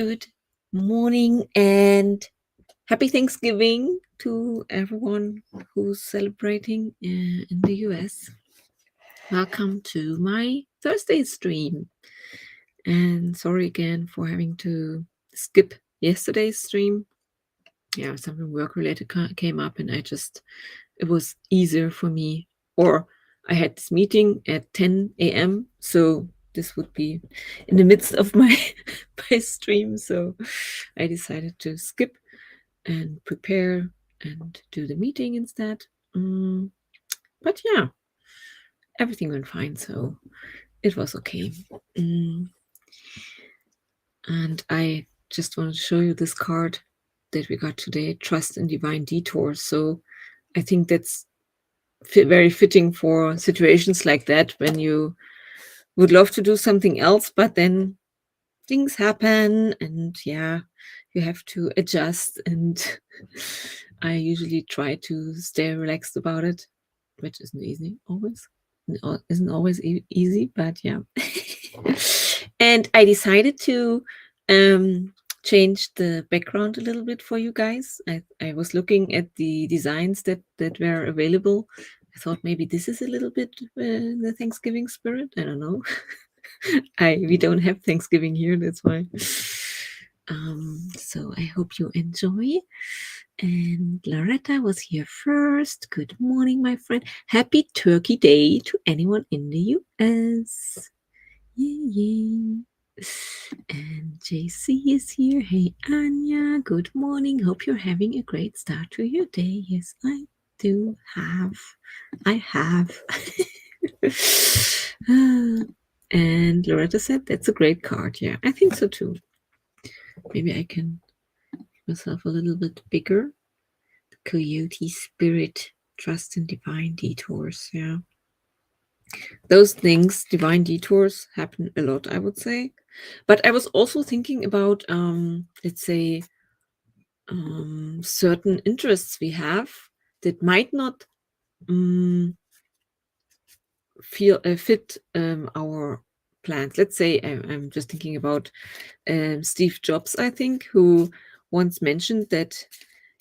Good morning and happy Thanksgiving to everyone who's celebrating in the US. Welcome to my Thursday stream. And sorry again for having to skip yesterday's stream. Yeah, something work related came up and it was easier for me. Or I had this meeting at 10 a.m. So this would be in the midst of my my stream. So I decided to skip and prepare and do the meeting instead. But yeah, everything went fine. So it was okay. And I just want to show you this card that we got today, Trust in Divine Detours. So I think that's very fitting for situations like that when you would love to do something else, but then things happen and yeah, you have to adjust. And I usually try to stay relaxed about it, which isn't easy always. Isn't always easy, but yeah. And I decided to change the background a little bit for you guys. I was looking at the designs that were available. I thought maybe this is a little bit the Thanksgiving spirit. I don't know. We don't have Thanksgiving here, that's why. So I hope you enjoy. And Loretta was here first. Good morning, my friend. Happy Turkey Day to anyone in the US. Yeah. And JC is here. Hey, Anya. Good morning. Hope you're having a great start to your day. Yes, I do have. I have. And Loretta said that's a great card. Yeah, I think so too. Maybe I can make myself a little bit bigger. The Coyote Spirit, Trust in Divine Detours. Yeah. Those things, divine detours, happen a lot, I would say. But I was also thinking about, let's say, certain interests we have that might not fit our plans. Let's say I'm just thinking about Steve Jobs, I think, who once mentioned that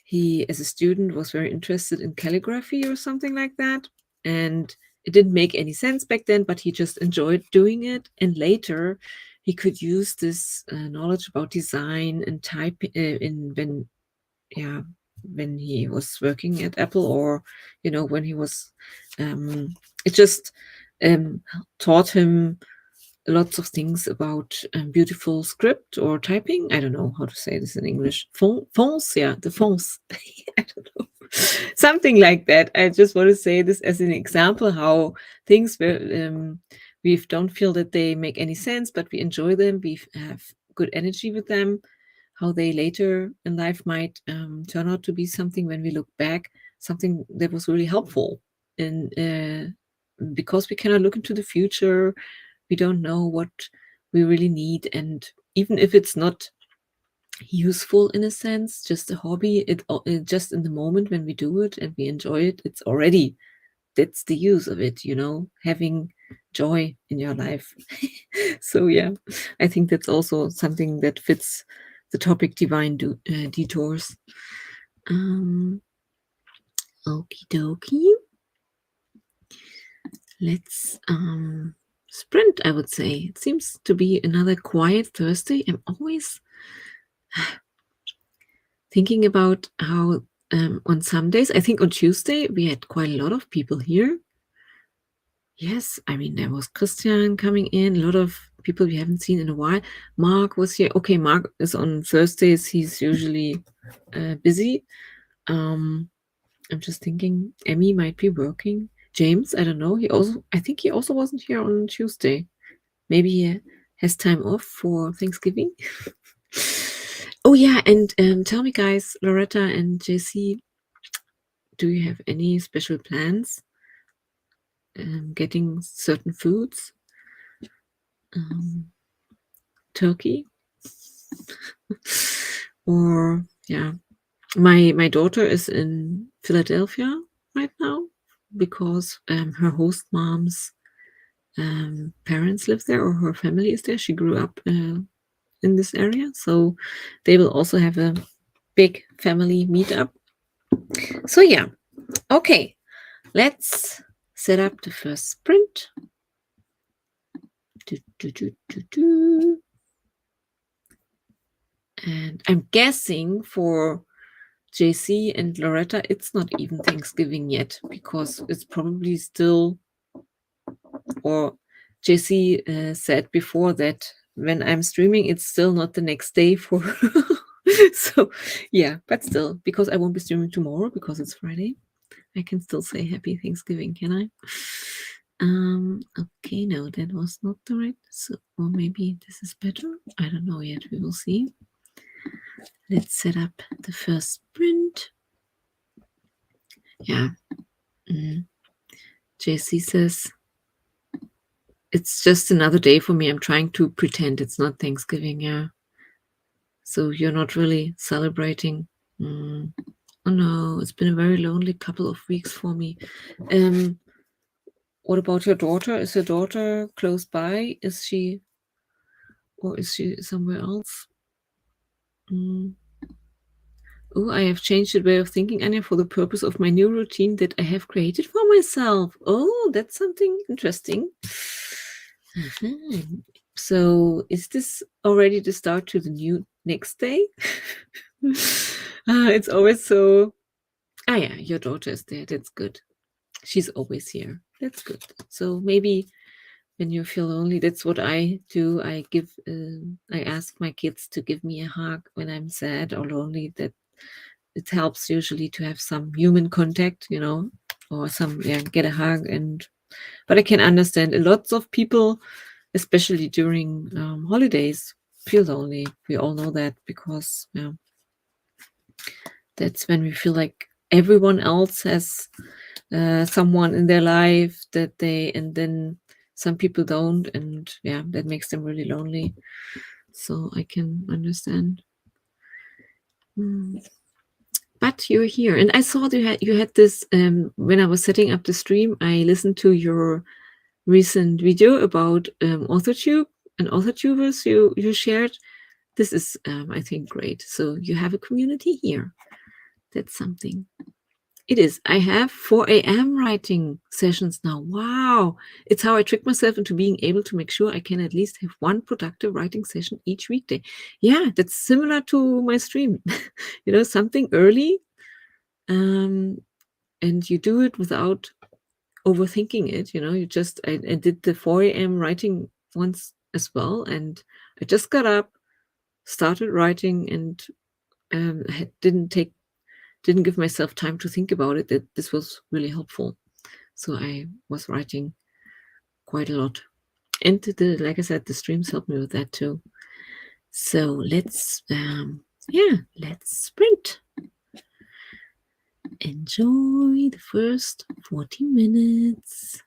he, as a student, was very interested in calligraphy or something like that. And it didn't make any sense back then, but he just enjoyed doing it. And later, he could use this knowledge about design and type when he was working at Apple, or when he was it just taught him lots of things about beautiful script or typing. I don't know how to say this in English. Fonts, yeah, the fonts. I don't know. Something like that. I just want to say this as an example how things we don't feel that they make any sense, but we enjoy them. We have good energy with them. How they later in life might turn out to be something when we look back, something that was really helpful. And because we cannot look into the future, we don't know what we really need. And even if it's not useful in a sense, just a hobby, it just in the moment when we do it and we enjoy it, it's already, that's the use of it, having joy in your life. So yeah, I think that's also something that fits the topic divine detours. Okie dokie. Let's sprint, I would say. It seems to be another quiet Thursday. I'm always thinking about how on some days, I think on Tuesday, we had quite a lot of people here. Yes, I mean, there was Christian coming in, a lot of people we haven't seen in a while. Mark was here. Okay, Mark is on Thursdays. He's usually busy. I'm just thinking Emmy might be working. James, I don't know. I think he also wasn't here on Tuesday. Maybe he has time off for Thanksgiving. Oh yeah, and tell me, guys, Loretta and JC, do you have any special plans? Getting certain foods? Turkey? Or yeah, my daughter is in Philadelphia right now because her host mom's parents live there, or her family is there. She grew up in this area, so they will also have a big family meetup. So yeah, okay, let's set up the first sprint. And I'm guessing for JC and Loretta, it's not even Thanksgiving yet, because it's probably still, or JC said before that when I'm streaming, it's still not the next day for. So yeah, but still, because I won't be streaming tomorrow because it's Friday, I can still say happy Thanksgiving, can I? Okay, no, that was not the right. So, or maybe this is better. I don't know yet. We will see. Let's set up the first sprint. Yeah. JC says it's just another day for me. I'm trying to pretend it's not Thanksgiving. Yeah. So you're not really celebrating. Oh no, it's been a very lonely couple of weeks for me. What about your daughter? Is your daughter close by? Is she, or is she somewhere else? Oh, I have changed the way of thinking, Anya, for the purpose of my new routine that I have created for myself. Oh, that's something interesting. So is this already the start to the new next day? It's always so. Ah, yeah, your daughter is there. That's good. She's always here. That's good. So maybe when you feel lonely, that's what I do. I ask my kids to give me a hug when I'm sad or lonely. That it helps usually to have some human contact, or some, get a hug. But I can understand lots of people, especially during holidays, feel lonely. We all know that, because that's when we feel like everyone else has someone in their life and then some people don't, and that makes them really lonely. So I can understand. But you're here, and I saw you had this. When I was setting up the stream, I listened to your recent video about AuthorTube and AuthorTubers you shared. This is, I think, great. So you have a community here. That's something. It is. I have 4 a.m. writing sessions now. Wow. It's how I trick myself into being able to make sure I can at least have one productive writing session each weekday. Yeah, that's similar to my stream. Something early, and you do it without overthinking it. I did the 4 a.m. writing once as well, and I just got up, started writing, and didn't give myself time to think about it. That this was really helpful. So I was writing quite a lot, and like I said, the streams helped me with that too. So let's sprint. Enjoy the first 40 minutes.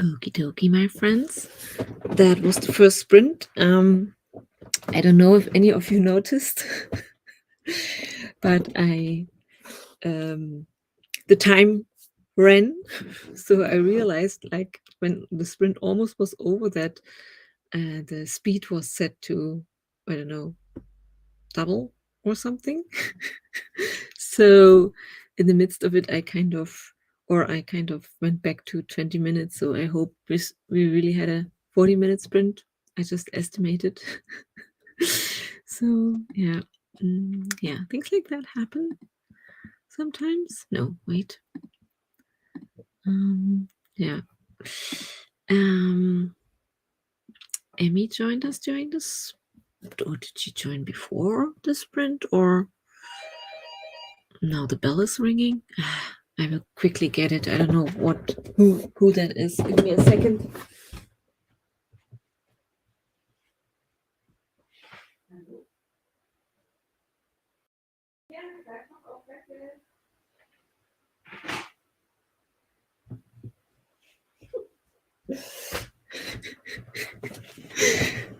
Okie dokie, my friends. That was the first sprint. I don't know if any of you noticed, but the time ran. So I realized, like, when the sprint almost was over, that the speed was set to, I don't know, double or something. So in the midst of it, I kind of went back to 20 minutes. So I hope we really had a 40-minute sprint. I just estimated. So yeah, yeah, things like that happen sometimes. No, wait. Yeah. Emmy joined us during this, or did she join before the sprint, or now the bell is ringing? I will quickly get it. I don't know who that is. Give me a second.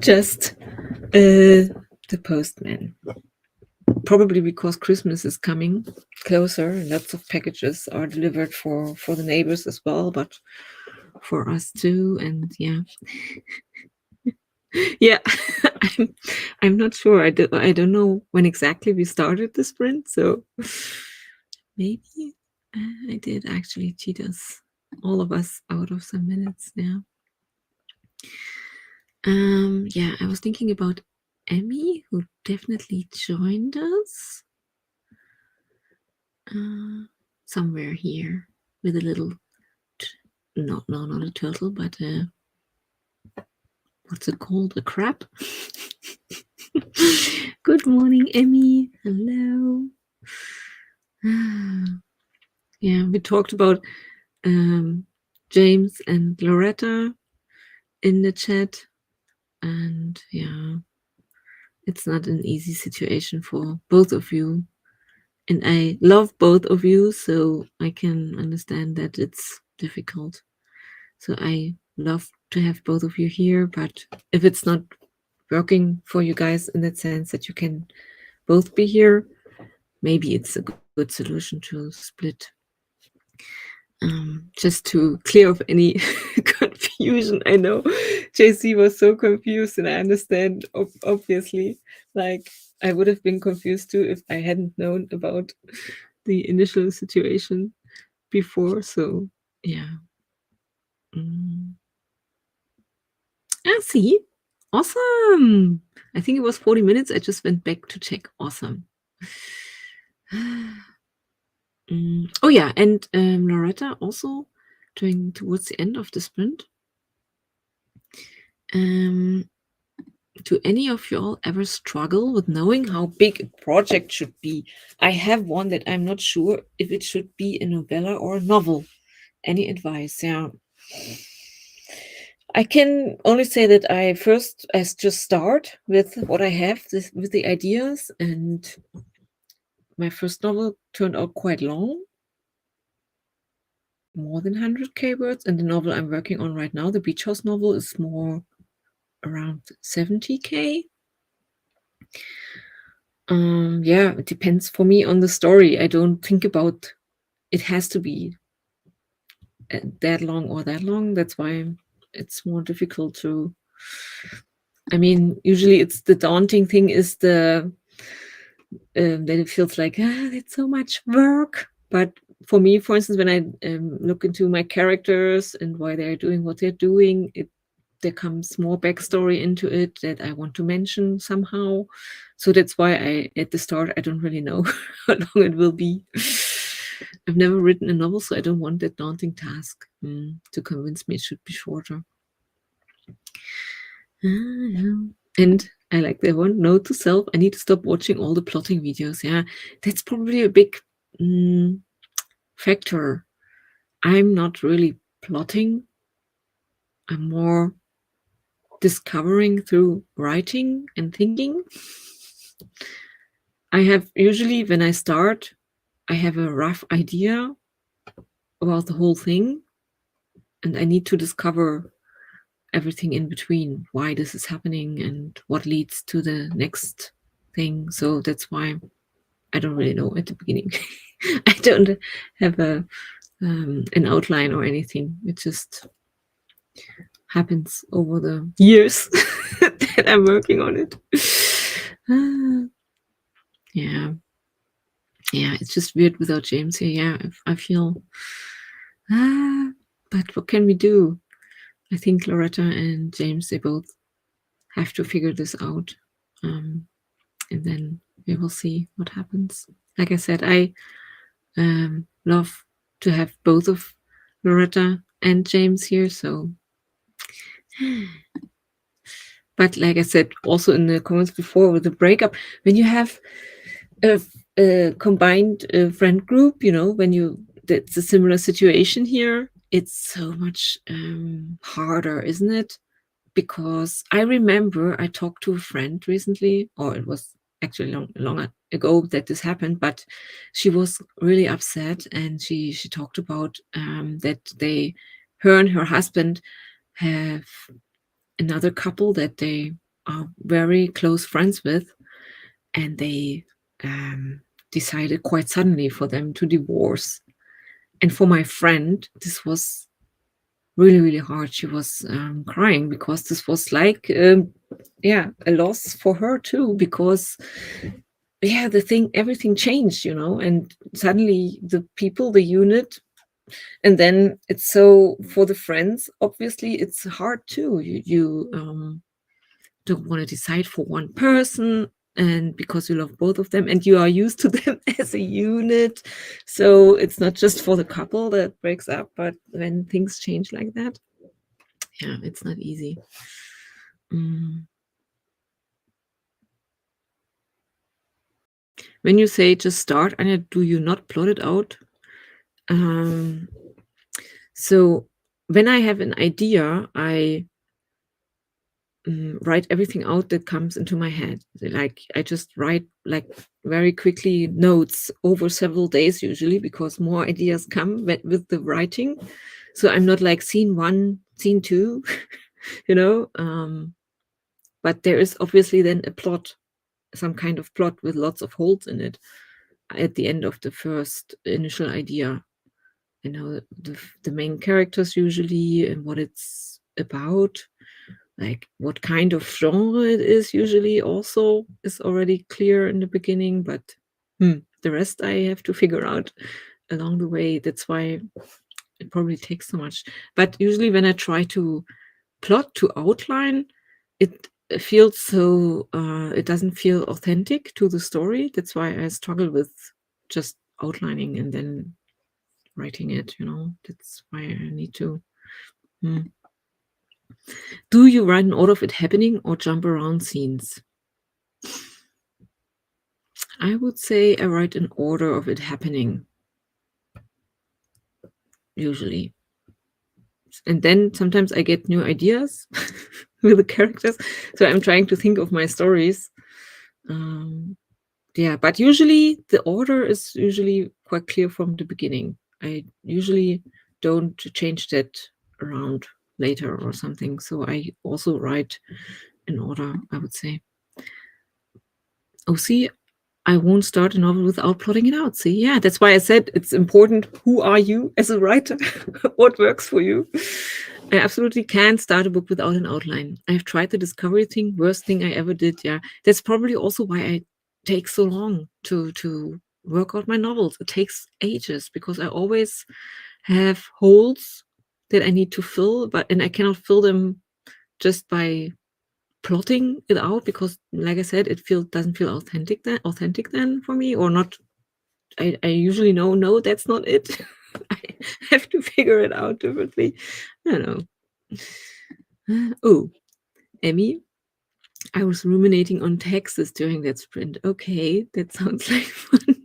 Just the postman. Probably because Christmas is coming closer and lots of packages are delivered for the neighbors as well, but for us too. And yeah. Yeah, I'm not sure. I don't know when exactly we started the sprint, so maybe I did actually cheat us, all of us, out of some minutes. Yeah. Yeah, I was thinking about Emmy, who definitely joined us somewhere here with a little, no, not a turtle, but what's it called? A crab? Good morning, Emmy. Hello. Yeah, we talked about James and Loretta in the chat, and yeah, it's not an easy situation for both of you, and I love both of you, so I can understand that it's difficult. So I love to have both of you here, but if it's not working for you guys in that sense that you can both be here, maybe it's a good solution to split. Just to clear up any confusion. I know JC was so confused, and I understand, obviously. Like, I would have been confused too if I hadn't known about the initial situation before. So, yeah. See? Awesome! I think it was 40 minutes. I just went back to check. Awesome. Oh, yeah, and Loretta also towards the end of the sprint. Do any of y'all ever struggle with knowing how big a project should be? I have one that I'm not sure if it should be a novella or a novel. Any advice? Yeah. I can only say that I just start with what I have, with the ideas, and my first novel turned out quite long, more than 100K words, and the novel I'm working on right now, the Beach House novel, is more around 70K. Yeah, it depends for me on the story. I don't think about it has to be that long or that long. That's why it's more difficult to. I mean, usually it's the daunting thing is that it feels like it's so much work. But for me, for instance, when I look into my characters and why they're doing what they're doing, there comes more backstory into it that I want to mention somehow. So that's why at the start, I don't really know how long it will be. I've never written a novel, so I don't want that daunting task to convince me it should be shorter. And I like that one. Note to self, I need to stop watching all the plotting videos. Yeah, that's probably a big factor. I'm not really plotting. I'm more discovering through writing and thinking. I have usually, when I start, I have a rough idea about the whole thing. and I need to discover everything in between, why this is happening and what leads to the next thing. So that's why I don't really know at the beginning. I don't have an outline or anything. It just happens over the years that I'm working on it. Yeah. Yeah, it's just weird without James here. Yeah, I feel, but what can we do? I think Loretta and James, they both have to figure this out. And then we will see what happens. Like I said, I love to have both of Loretta and James here. So, but like I said, also in the comments before with the breakup, when you have a combined friend group, you know, when you, that's a similar situation here, it's so much harder, isn't it? Because I remember I talked to a friend recently, or it was actually long ago that this happened, but she was really upset, and she talked about that her and her husband have another couple that they are very close friends with, and they decided quite suddenly for them to divorce. And for my friend, this was really, really hard. She was crying because this was like, a loss for her too, because everything changed, you know, and suddenly the people, the unit, and then it's so for the friends, obviously it's hard too. You don't want to decide for one person, and because you love both of them and you are used to them as a unit, so it's not just for the couple that breaks up, but when things change like that, yeah, it's not easy. When you say just start, Anya, do you not plot it out? So when I have an idea, I write everything out that comes into my head. Like I just write like very quickly notes over several days usually, because more ideas come with the writing. So I'm not like scene 1, scene 2, you know. But there is obviously then a plot, some kind of plot with lots of holes in it at the end of the first initial idea. You know, the main characters usually, and what it's about, like what kind of genre it is usually also is already clear in the beginning, but the rest I have to figure out along the way. That's why it probably takes so much. But usually when I try to plot, to outline, it feels so it doesn't feel authentic to the story. That's why I struggle with just outlining and then writing it, you know. That's why I need to Do you write in order of it happening or jump around scenes? I would say I write in order of it happening, usually. And then sometimes I get new ideas with the characters. So I'm trying to think of my stories. But usually the order is usually quite clear from the beginning. I usually don't change that around later or something. So I also write in order, I would say. Oh, see, I won't start a novel without plotting it out. See, yeah, that's why I said it's important. Who are you as a writer? What works for you? I absolutely can't start a book without an outline. I've tried the discovery thing, worst thing I ever did. Yeah, that's probably also why I take so long to work out my novels. It takes ages because I always have holes that I need to fill, and I cannot fill them just by plotting it out, because like I said, it doesn't feel authentic then for me, or not. I usually know, no, that's not it. I have to figure it out differently. I don't know. Oh, Emmy, I was ruminating on taxes during that sprint. Okay, that sounds like fun.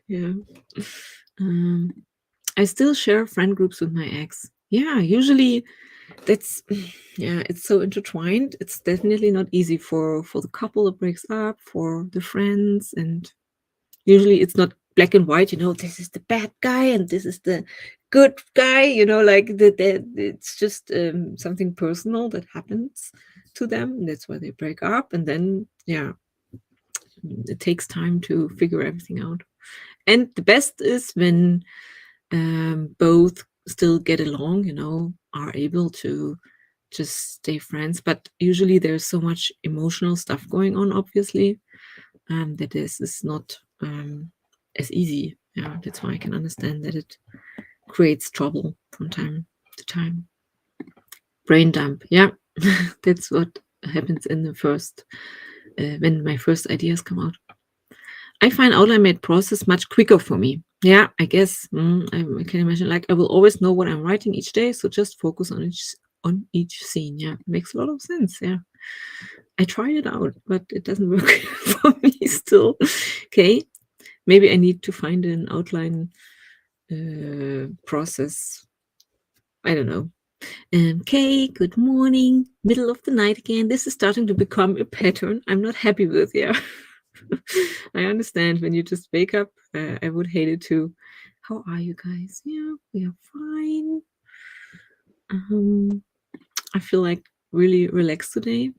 Yeah. I still share friend groups with my ex. Yeah, usually that's it's so intertwined. It's definitely not easy for the couple that breaks up, for the friends, and usually it's not black and white, this is the bad guy and this is the good guy, like it's just something personal that happens to them. And that's why they break up. And then, yeah, it takes time to figure everything out. And the best is when both still get along, are able to just stay friends. But usually there's so much emotional stuff going on, obviously, that this is not as easy. Yeah, that's why I can understand that it creates trouble from time to time. Brain dump. Yeah, that's what happens in the first, when my first ideas come out. I find outline made process much quicker for me. Yeah, I guess I can imagine. Like I will always know what I'm writing each day, so just focus on each scene. Yeah, makes a lot of sense. Yeah, I tried it out, but it doesn't work for me still. Okay, maybe I need to find an outline process. I don't know. Okay, good morning. Middle of the night again. This is starting to become a pattern I'm not happy with. Yeah. I understand when you just wake up. I would hate it too. How are you guys? Yeah, we are fine. I feel like really relaxed today.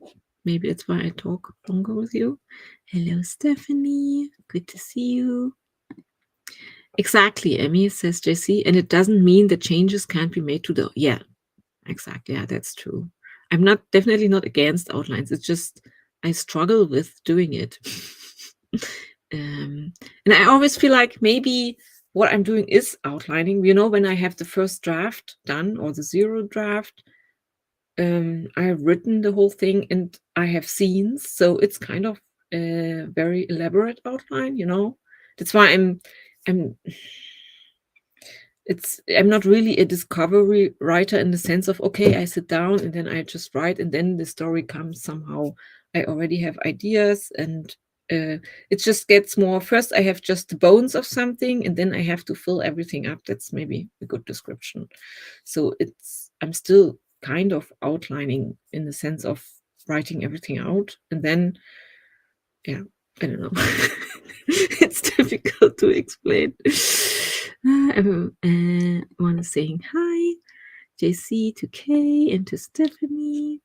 Maybe it's why I talk longer with you. Hello, Stephanie. Good to see you. Exactly, Emmy, says JC. And it doesn't mean that changes can't be made to the. Yeah, exactly. Yeah, that's true. I'm definitely not against outlines. It's just I struggle with doing it. And I always feel like maybe what I'm doing is outlining. When I have the first draft done or the zero draft, I have written the whole thing and I have scenes, so it's kind of a very elaborate outline. That's why I'm not really a discovery writer in the sense of, okay, I sit down and then I just write and then the story comes somehow. I already have ideas and it just gets more. First, I have just the bones of something and then I have to fill everything up. That's maybe a good description. So I'm still kind of outlining in the sense of writing everything out. And then, yeah, I don't know. It's difficult to explain. Everyone is saying hi. JC to Kay and to Stephanie.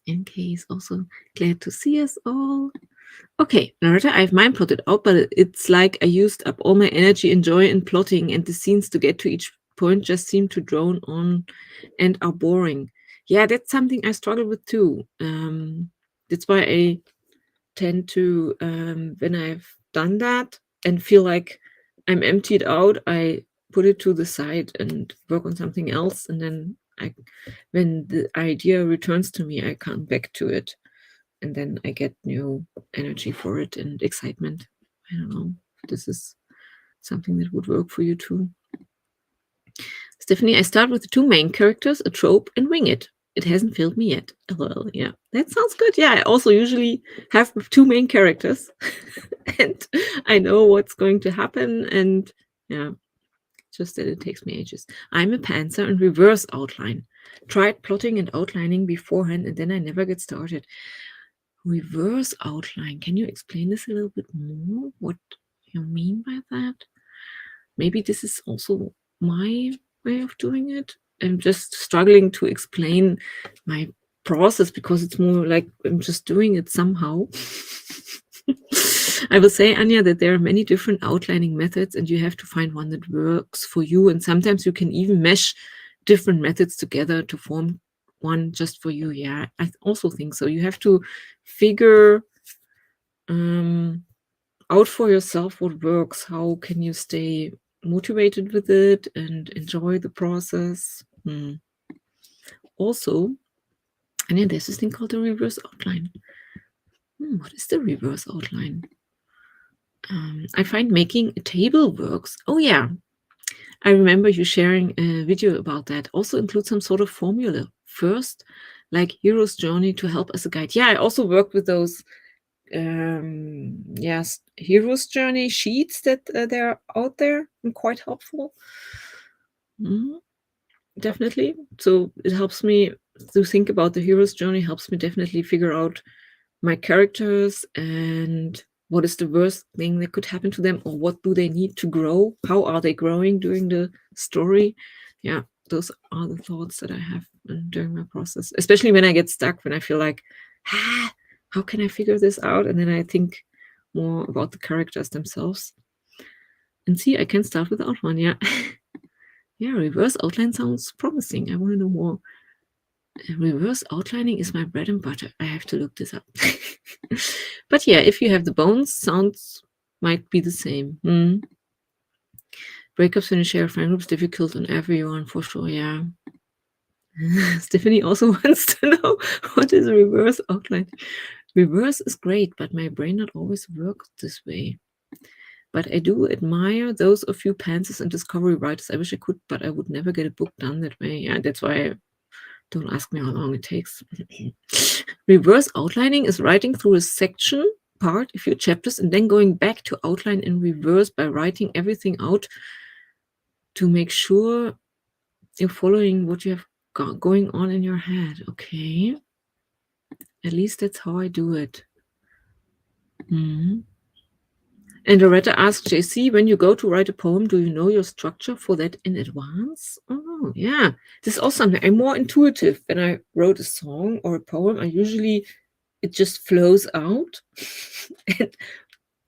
And Kay is also glad to see us all. Okay, Narita, I have mine plotted out, but it's like I used up all my energy and joy in plotting, and the scenes to get to each point just seem to drone on and are boring. Yeah, that's something I struggle with too. That's why I tend to, when I've done that and feel like I'm emptied out, I put it to the side and work on something else. And then when the idea returns to me, I come back to it. And then I get new energy for it and excitement. I don't know if this is something that would work for you too. Stephanie, I start with the two main characters, a trope, and wing it. It hasn't failed me yet. LOL. Yeah, that sounds good. Yeah, I also usually have two main characters and I know what's going to happen. And yeah, just that it takes me ages. I'm a pantser and reverse outline. Tried plotting and outlining beforehand and then I never get started. Reverse outline. Can you explain this a little bit more? What you mean by that? Maybe this is also my way of doing it. I'm just struggling to explain my process because it's more like I'm just doing it somehow. I will say, Anya, that there are many different outlining methods and you have to find one that works for you. And sometimes you can even mesh different methods together to form one just for you. Yeah, I also think so. You have to figure out for yourself what works. How can you stay motivated with it and enjoy the process? Also, and then there's this thing called the reverse outline. What is the reverse outline? I find making a table works. Oh yeah, I remember you sharing a video about that. Also include some sort of formula. First, like hero's journey to help as a guide. Yeah, I also work with those yes, hero's journey sheets that they're out there and quite helpful. Definitely. So it helps me to think about the hero's journey, helps me definitely figure out my characters and what is the worst thing that could happen to them, or what do they need to grow? How are they growing during the story? Yeah, those are the thoughts that I have during my process, especially when I get stuck, when I feel like, how can I figure this out? And then I think more about the characters themselves. And see, I can start with the outline. Yeah. Yeah, reverse outline sounds promising. I want to know more. Reverse outlining is my bread and butter. I have to look this up. But yeah, if you have the bones, sounds might be the same. Breakups in a shared friend group is difficult on everyone for sure. Yeah. Stephanie also wants to know what is reverse outline. Reverse is great, but my brain not always works this way. But I do admire those of you pantsers and discovery writers. I wish I could, but I would never get a book done that way. Yeah, that's why don't ask me how long it takes. Reverse outlining is writing through a section, part, a few chapters, and then going back to outline in reverse by writing everything out to make sure you're following what you have going on in your head. Okay. At least that's how I do it. And Loretta asks JC, when you go to write a poem, do you know your structure for that in advance? Oh, yeah. This is also something I'm more intuitive. When I wrote a song or a poem, it just flows out. It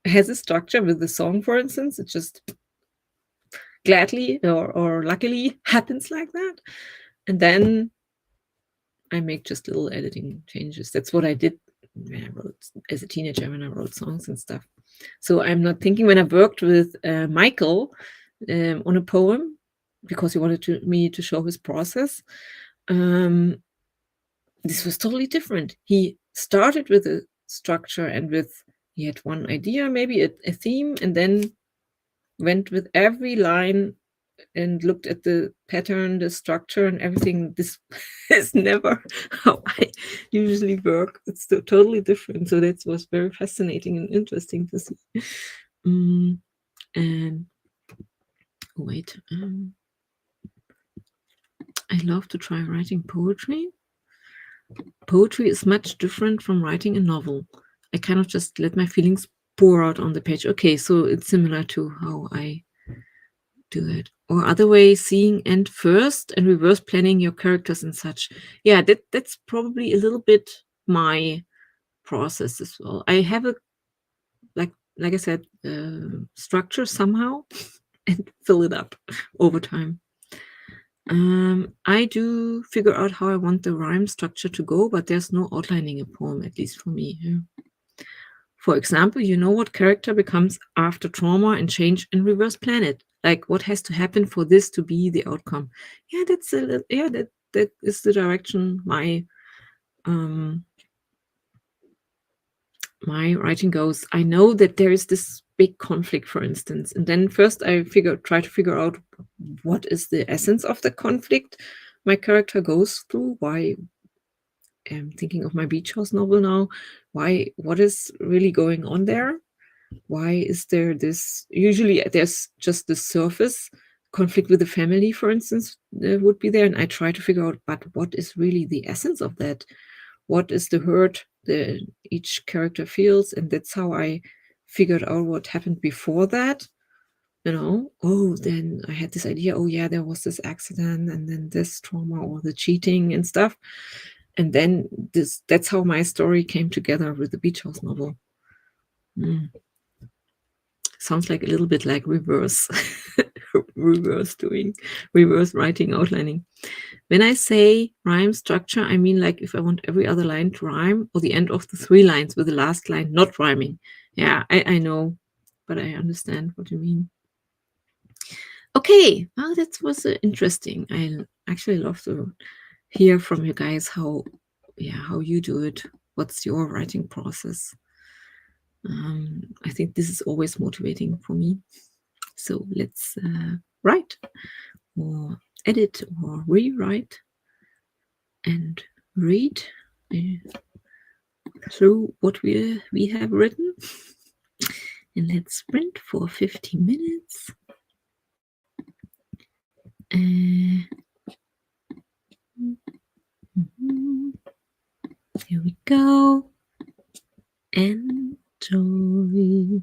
has a structure with the song, for instance. It just gladly or luckily happens like that. And then I make just little editing changes. That's what I did when I wrote as a teenager, when I wrote songs and stuff. So I'm not thinking, when I worked with Michael on a poem, because he wanted me to show his process, this was totally different. He started with a structure and he had one idea, maybe a theme, and then went with every line and looked at the pattern, the structure, and everything. This is never how I usually work. It's totally different. So that was very fascinating and interesting to see. And wait, I love to try writing poetry. Poetry is much different from writing a novel. I cannot just let my feelings pour out on the page. Okay, so it's similar to how I do it. Or other way, seeing end first and reverse planning your characters and such. Yeah, that's probably a little bit my process as well. I have a like I said, structure somehow and fill it up over time. I do figure out how I want the rhyme structure to go, but there's no outlining a poem, at least for me. Yeah. For example, you know what character becomes after trauma and change in reverse planet. Like what has to happen for this to be the outcome. Yeah, that is the direction my my writing goes. I know that there is this big conflict, for instance, and then first I try to figure out what is the essence of the conflict my character goes through. Why I'm thinking of my beach house novel now. What is really going on there? Why is there this? Usually there's just the surface conflict with the family, for instance, would be there, and I try to figure out, but what is really the essence of that? What is the hurt that each character feels? And that's how I figured out what happened before that. Oh, then I had this idea. Oh, yeah, there was this accident, and then this trauma or the cheating and stuff. And then that's how my story came together with the beach house novel. Sounds like a little bit like reverse writing, outlining. When I say rhyme structure, I mean like if I want every other line to rhyme, or the end of the 3 lines with the last line not rhyming. Yeah, I know, but I understand what you mean. Okay, well, that was interesting. I actually love to hear from you guys how you do it. What's your writing process? I think this is always motivating for me. So let's write or edit or rewrite and read through what we have written. And let's sprint for 50 minutes. Here we go. And Enjoy.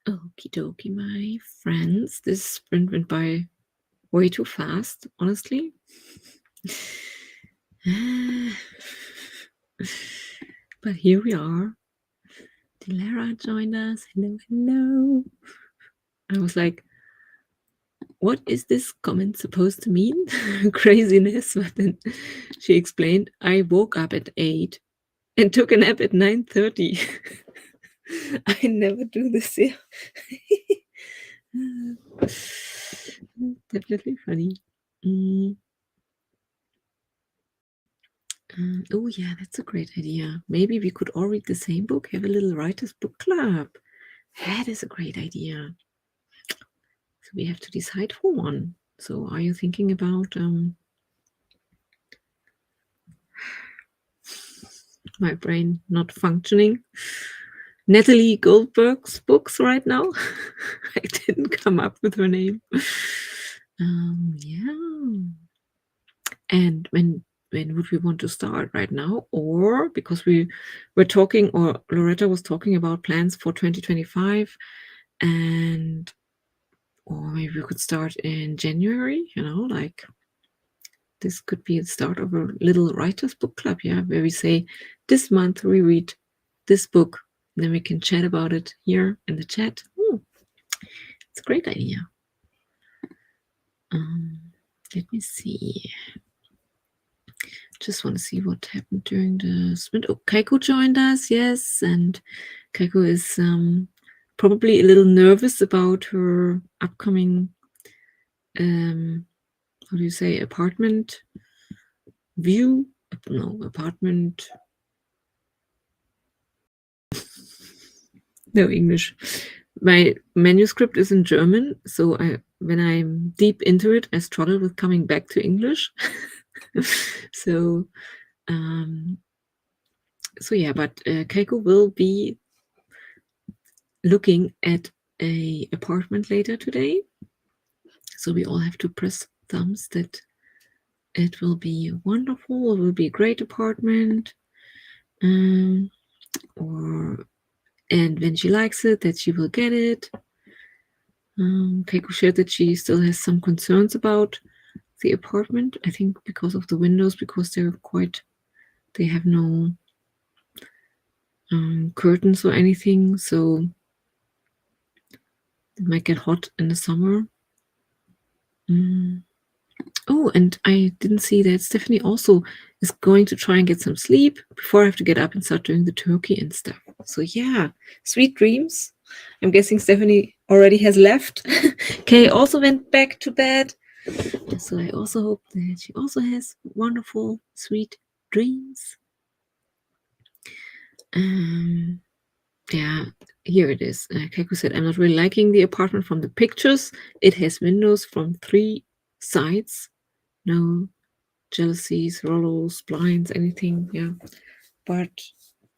Okie dokie, my friends. This sprint went by way too fast, honestly. But here we are. Dilara joined us. Hello, hello. I was like, what is this comment supposed to mean? Craziness. But then she explained, I woke up at 8 and took a nap at 9:30. I never do this here. Definitely funny. Oh yeah, that's a great idea. Maybe we could all read the same book, have a little writer's book club. That is a great idea. So we have to decide for one. So are you thinking about my brain not functioning? Natalie Goldberg's books right now? I didn't come up with her name. Yeah. And when would we want to start? Right now? Or because we were talking, or Loretta was talking about plans for 2025, and or maybe we could start in January, like this could be the start of a little writer's book club, where we say this month we read this book, and then we can chat about it here in the chat. It's a great idea. Let me see. Just want to see what happened during the sprint. Oh, Keiko joined us, yes, and Keiko is probably a little nervous about her upcoming, how do you say, apartment view? No, apartment. No English. My manuscript is in German, so when I'm deep into it, I struggle with coming back to English. So yeah, but Keiko will be looking at a apartment later today. So we all have to press thumbs that it will be wonderful, it will be a great apartment, and when she likes it, that she will get it. Keiko shared that she still has some concerns about the apartment, I think because of the windows, because they have no curtains or anything, so it might get hot in the summer. Oh, and I didn't see that Stephanie also is going to try and get some sleep before I have to get up and start doing the turkey and stuff. So yeah, sweet dreams. I'm guessing Stephanie already has left. Kay also went back to bed. So I also hope that she also has wonderful, sweet dreams. Yeah, here it is. Keiko said, I'm not really liking the apartment from the pictures. It has windows from 3 sides. No jealousies, rollos, blinds, anything. Yeah. But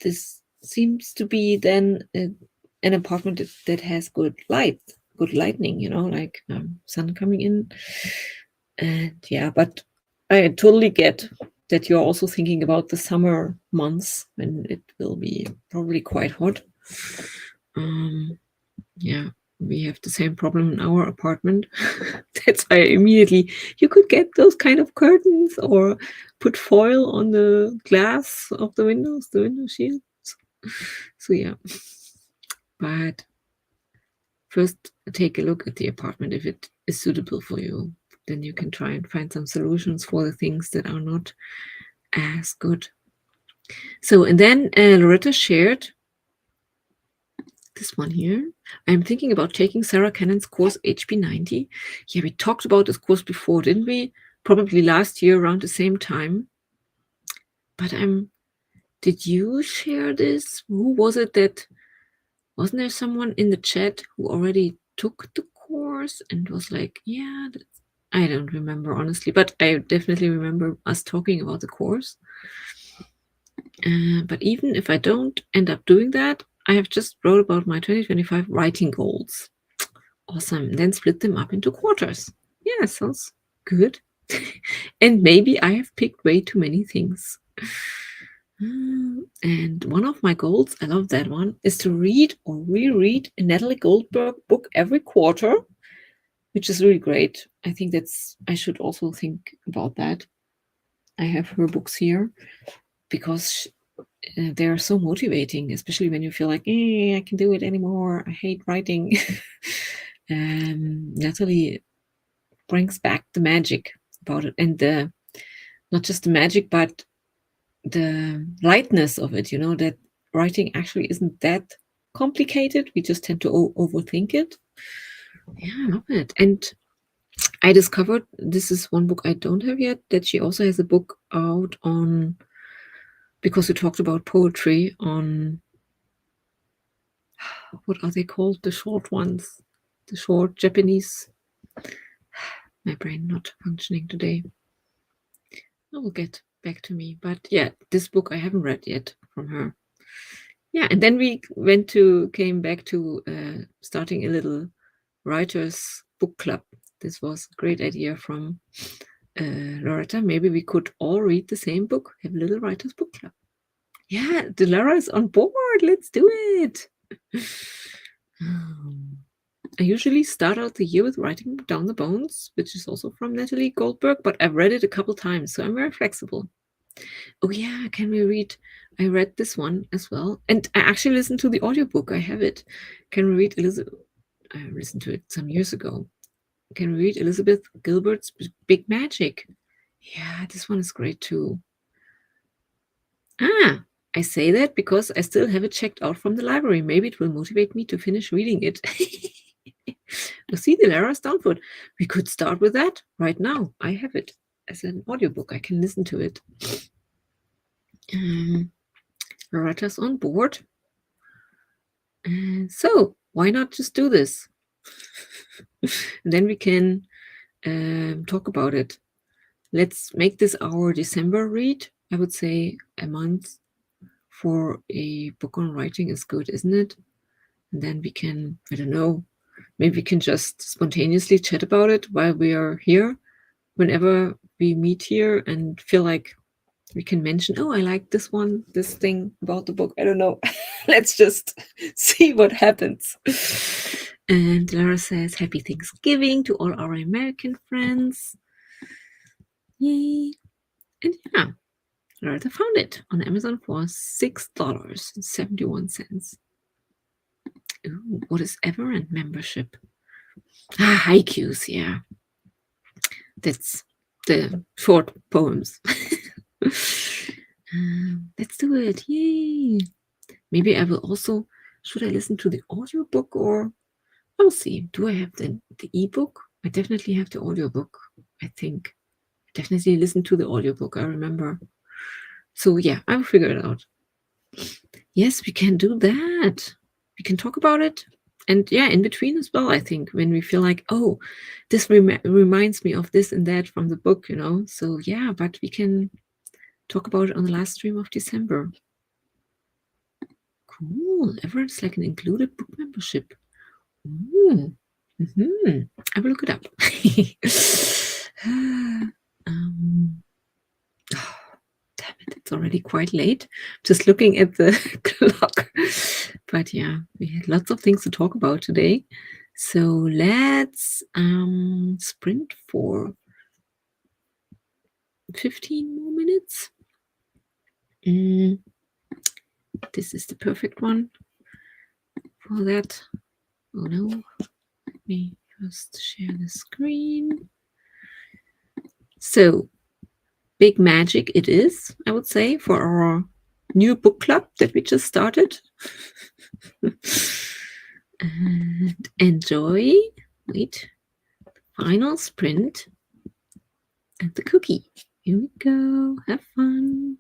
this seems to be then an apartment that has good lightning, like sun coming in. And yeah, but I totally get that you're also thinking about the summer months when it will be probably quite hot. Yeah, we have the same problem in our apartment. That's why immediately you could get those kind of curtains or put foil on the glass of the windows, the window shields. So yeah, but first take a look at the apartment. If it is suitable for you, then you can try and find some solutions for the things that are not as good. So, and then Loretta shared this one here. I'm thinking about taking Sarah Cannon's course HB90. Yeah, we talked about this course before, didn't we? Probably last year around the same time. But did you share this? Who was it that, wasn't there someone in the chat who already took the course and was like, yeah, I don't remember honestly, but I definitely remember us talking about the course. But even if I don't end up doing that, I have just wrote about my 2025 writing goals. Awesome. Then split them up into quarters. Yeah, sounds good. And maybe I have picked way too many things. And one of my goals, I love that one, is to read or reread a Natalie Goldberg book every quarter, which is really great. I think I should also think about that. I have her books here because they are so motivating, especially when you feel like, I can do it anymore. I hate writing. Natalie brings back the magic about it, and not just the magic, but the lightness of it, that writing actually isn't that complicated. We just tend to overthink it. Yeah, I love it. And I discovered, this is one book I don't have yet, that she also has a book out on, because we talked about poetry, on, what are they called? The short ones, the short Japanese. My brain not functioning today. It will get back to me. But yeah, this book I haven't read yet from her. Yeah, and then we came back to starting a little writers book club. This was a great idea from Loretta. Maybe we could all read the same book, have a little writers book club. Yeah, Delara is on board. Let's do it. I usually start out the year with Writing Down the Bones, which is also from Natalie Goldberg, but I've read it a couple times, so I'm very flexible. Oh yeah, can we read? I read this one as well, and I actually listened to the audiobook. I have it. Can we read Elizabeth? I listened to it some years ago. Can we read Elizabeth Gilbert's Big Magic? Yeah, this one is great too. I say that because I still have it checked out from the library. Maybe it will motivate me to finish reading it. Lucy Delara Stonefoot. We could start with that right now. I have it as an audiobook. I can listen to it. Loretta's on board. So why not just do this? And then we can talk about it. Let's make this our December read. I would say a month for a book on writing is good, isn't it? And then we can, I don't know, maybe we can just spontaneously chat about it while we are here. Whenever we meet here and feel like we can mention, oh, I like this one, this thing about the book. I don't know. Let's just see what happens. And Lara says, Happy Thanksgiving to all our American friends. Yay. And yeah, Lara found it on Amazon for $6.71. Ooh, what is Everend membership? Haikus, yeah. That's the short poems. Let's do it. Yay. Maybe I will also, should I listen to the audiobook, or I'll see. Do I have the ebook? I definitely have the audiobook, I think. I definitely listen to the audiobook, I remember. So yeah, I'll figure it out. Yes, we can do that. We can talk about it. And yeah, in between as well, I think, when we feel like, oh, this reminds me of this and that from the book, So yeah, but we can talk about it on the last stream of December. Cool. Everett's like an included book membership. Ooh. I will look it up. Damn it, it's already quite late. Just looking at the clock. But yeah, we had lots of things to talk about today. So let's sprint for 15 more minutes. This is the perfect one for that. Oh no, let me just share the screen. So big magic it is, I would say, for our new book club that we just started. And enjoy, wait, final sprint and the cookie. Here we go. Have fun.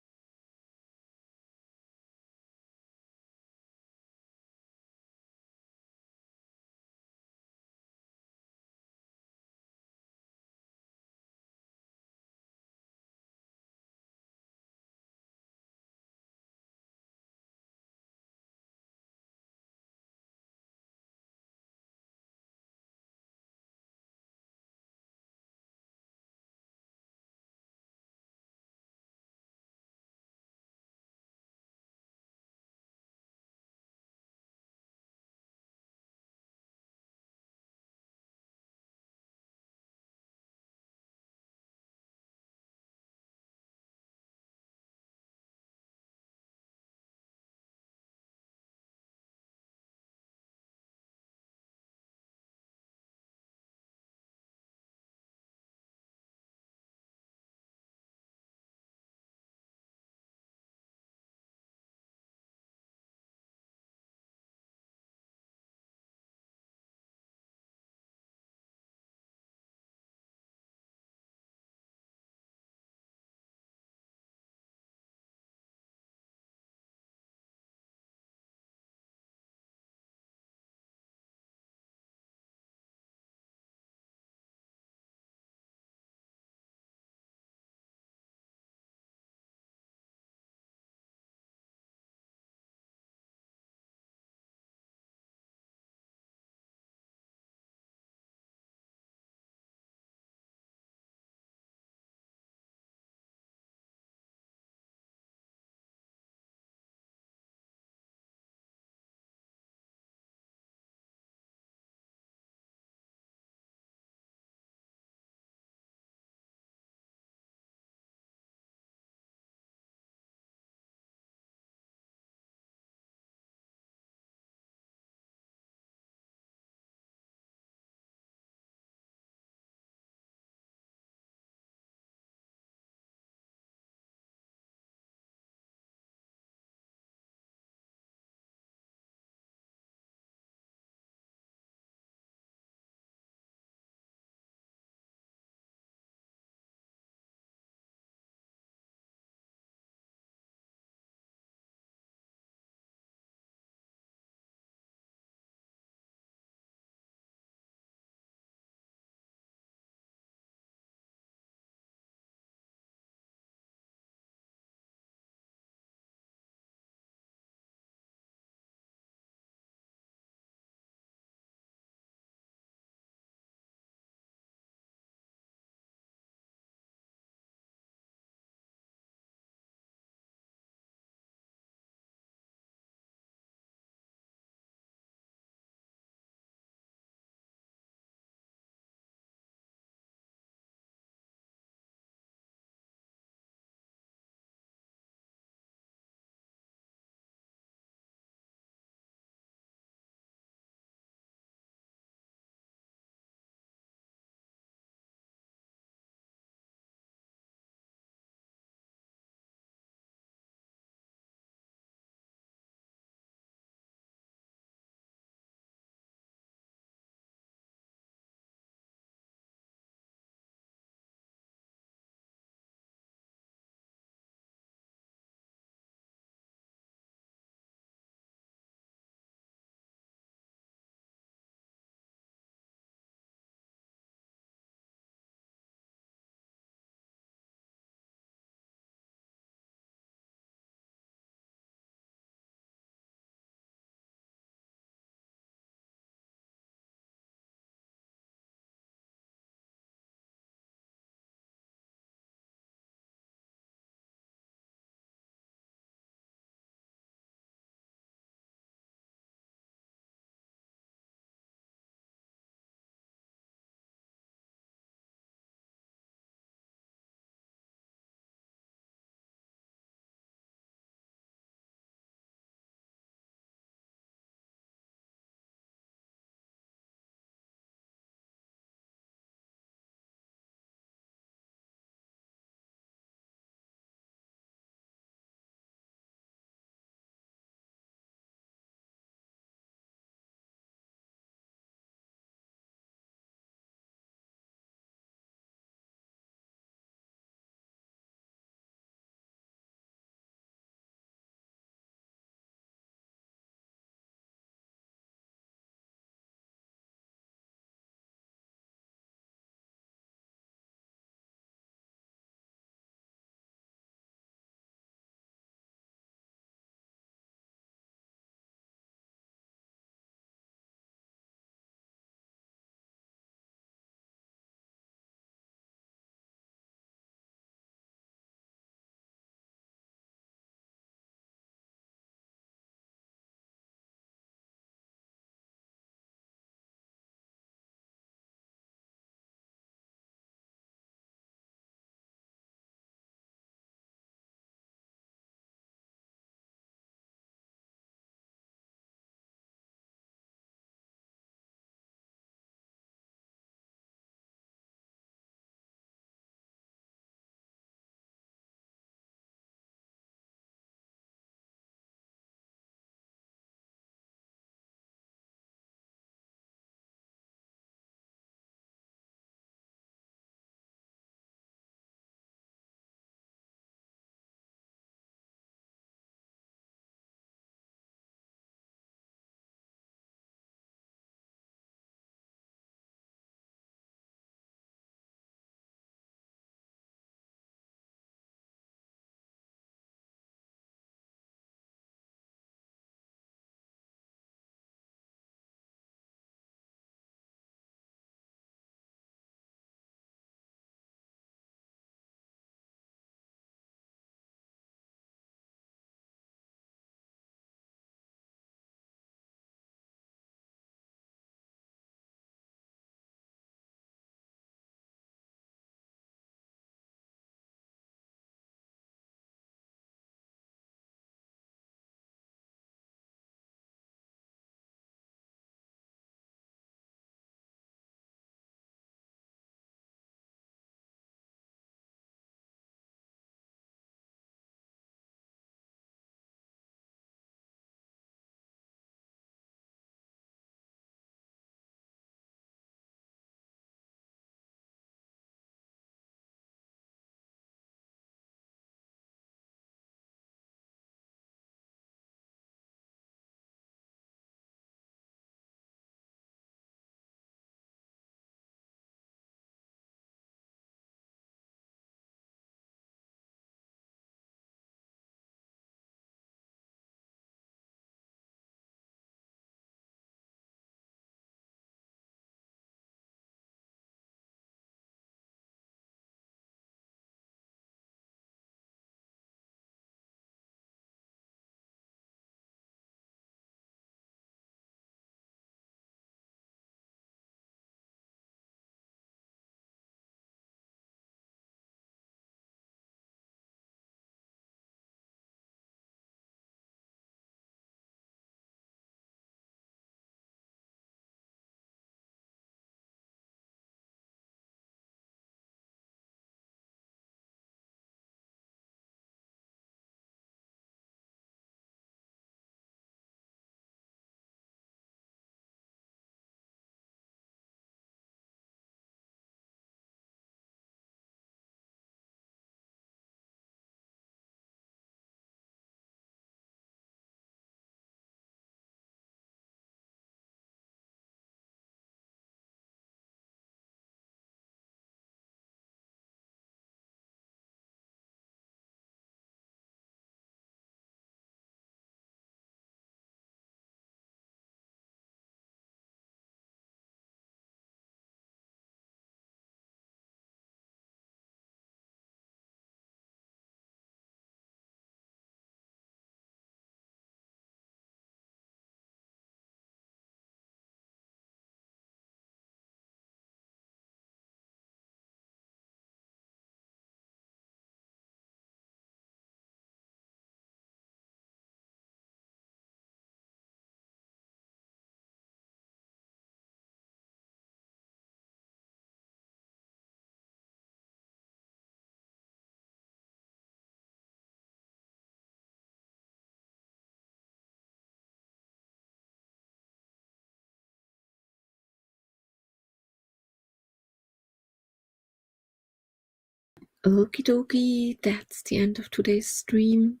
Okie dokie, that's the end of today's stream.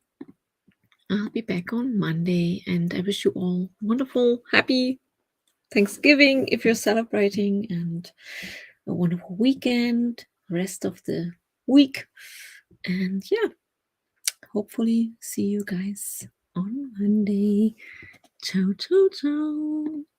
I'll be back on Monday, and I wish you all wonderful, happy Thanksgiving if you're celebrating, and a wonderful weekend, rest of the week. And yeah, hopefully see you guys on Monday. Ciao, ciao, ciao.